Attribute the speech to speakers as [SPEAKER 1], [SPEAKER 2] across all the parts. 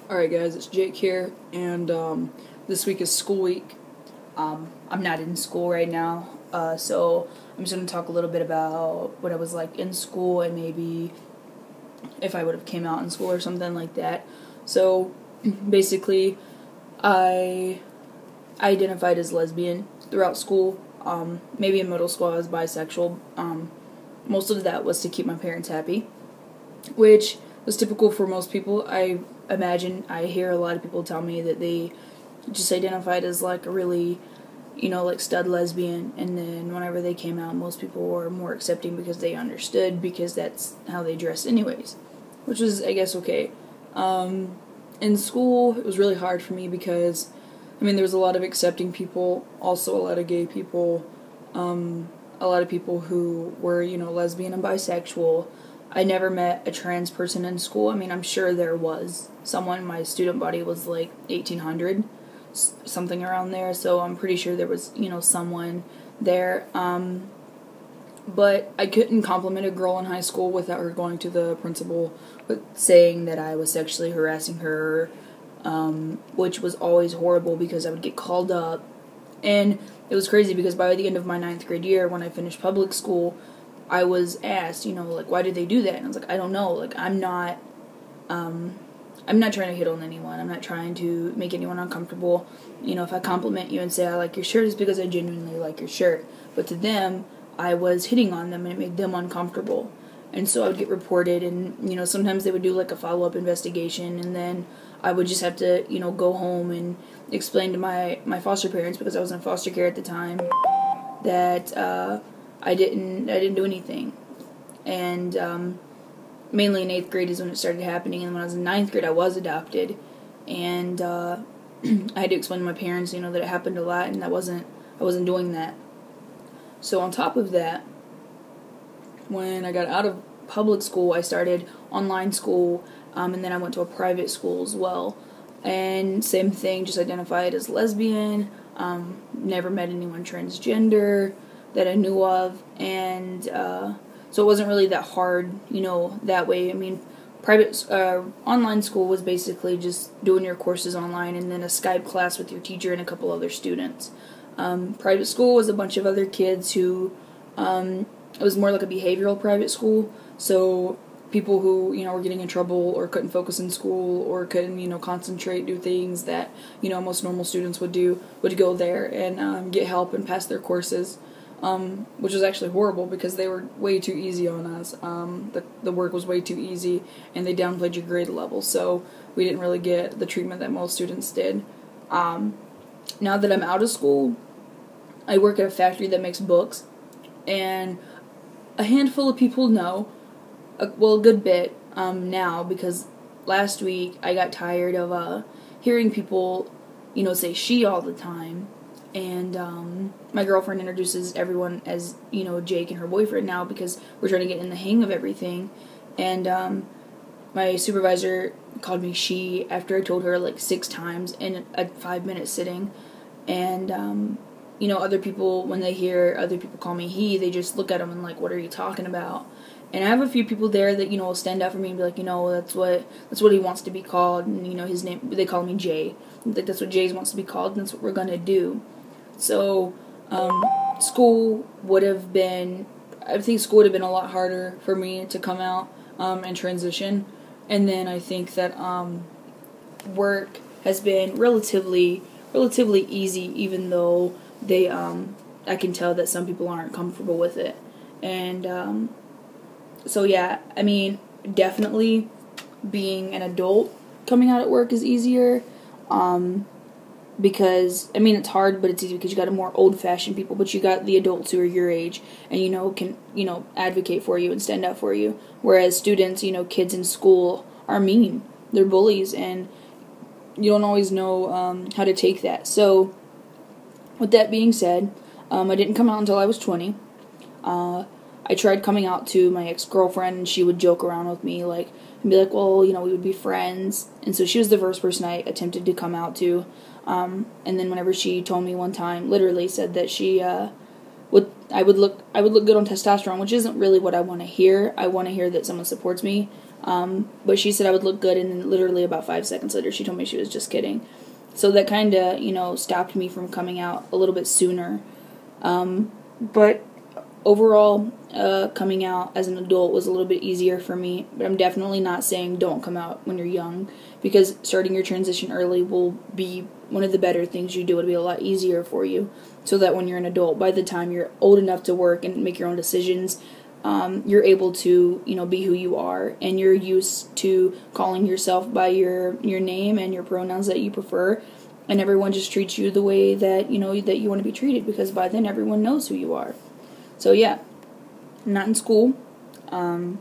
[SPEAKER 1] Alright guys, it's Jake here, and this week is school week. I'm not in school right now, so I'm just going to talk a little bit about what I was like in school and maybe if I would have came out in school or something like that. So, basically, I identified as lesbian throughout school. Maybe in middle school I was bisexual. Most of that was to keep my parents happy, which was typical for most people. I imagine I hear a lot of people tell me that they just identified as like a really, like stud lesbian, and then whenever they came out, most people were more accepting because they understood, because that's how they dressed anyways, which was, I guess, okay. In school, it was really hard for me because, there was a lot of accepting people, also a lot of gay people, a lot of people who were, lesbian and bisexual. I never met a trans person in school. I'm sure there was someone. My student body was like 1,800, something around there, so I'm pretty sure there was, someone there. But I couldn't compliment a girl in high school without her going to the principal with saying that I was sexually harassing her, which was always horrible because I would get called up. And it was crazy because by the end of my 9th grade year, when I finished public school, I was asked, why did they do that? And I was like, I don't know. I'm not trying to hit on anyone. I'm not trying to make anyone uncomfortable. If I compliment you and say I like your shirt, it's because I genuinely like your shirt. But to them, I was hitting on them and it made them uncomfortable. And so I would get reported, and, sometimes they would do like a follow-up investigation, and then I would just have to, go home and explain to my foster parents, because I was in foster care at the time, that, I didn't do anything. And mainly in 8th grade is when it started happening, and when I was in 9th grade I was adopted, and I had to explain to my parents, that it happened a lot, and I wasn't doing that. So on top of that, when I got out of public school, I started online school, and then I went to a private school as well. And same thing, just identified as lesbian, never met anyone transgender that I knew of, and so it wasn't really that hard, that way. Private online school was basically just doing your courses online and then a Skype class with your teacher and a couple other students. Private school was a bunch of other kids who, it was more like a behavioral private school, so people who, were getting in trouble or couldn't focus in school or couldn't, concentrate, do things that, most normal students would do, would go there and get help and pass their courses. Which was actually horrible because they were way too easy on us. The work was way too easy, and they downplayed your grade level, so we didn't really get the treatment that most students did. Now that I'm out of school, I work at a factory that makes books, and a handful of people know, a good bit, now, because last week I got tired of hearing people, say she all the time. And my girlfriend introduces everyone as, Jake and her boyfriend now, because we're trying to get in the hang of everything. And my supervisor called me she after I told her like 6 times in a 5-minute sitting. And other people, when they hear other people call me he, they just look at them and like, what are you talking about? And I have a few people there that, will stand up for me and be like, that's what he wants to be called, and, his name, they call me Jay. Like, that's what Jay wants to be called, and that's what we're gonna do. So, school would have been, I think school would have been a lot harder for me to come out, and transition. And then I think that, work has been relatively easy, even though they, I can tell that some people aren't comfortable with it. And, so yeah, definitely being an adult coming out at work is easier, because, it's hard, but it's easy because you got a more old-fashioned people, but you got the adults who are your age and, can, advocate for you and stand up for you, whereas students, kids in school are mean, they're bullies, and you don't always know, how to take that. So, with that being said, I didn't come out until I was 20. I tried coming out to my ex-girlfriend, and she would joke around with me, like, and be like, well, we would be friends. And so she was the first person I attempted to come out to. And then whenever she told me one time, literally said that she I would look good on testosterone, which isn't really what I want to hear. I want to hear that someone supports me. But she said I would look good, and then literally about 5 seconds later, she told me she was just kidding. So that kind of, stopped me from coming out a little bit sooner. But overall, coming out as an adult was a little bit easier for me. But I'm definitely not saying don't come out when you're young, because starting your transition early will be one of the better things you do. It'll be a lot easier for you, so that when you're an adult, by the time you're old enough to work and make your own decisions, you're able to, be who you are, and you're used to calling yourself by your name and your pronouns that you prefer, and everyone just treats you the way that, that you want to be treated, because by then everyone knows who you are. So yeah, I'm not in school. I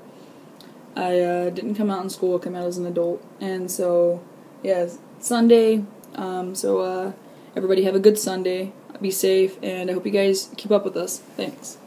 [SPEAKER 1] didn't come out in school, I came out as an adult, and so, yeah, Sunday, so everybody have a good Sunday, be safe, and I hope you guys keep up with us. Thanks.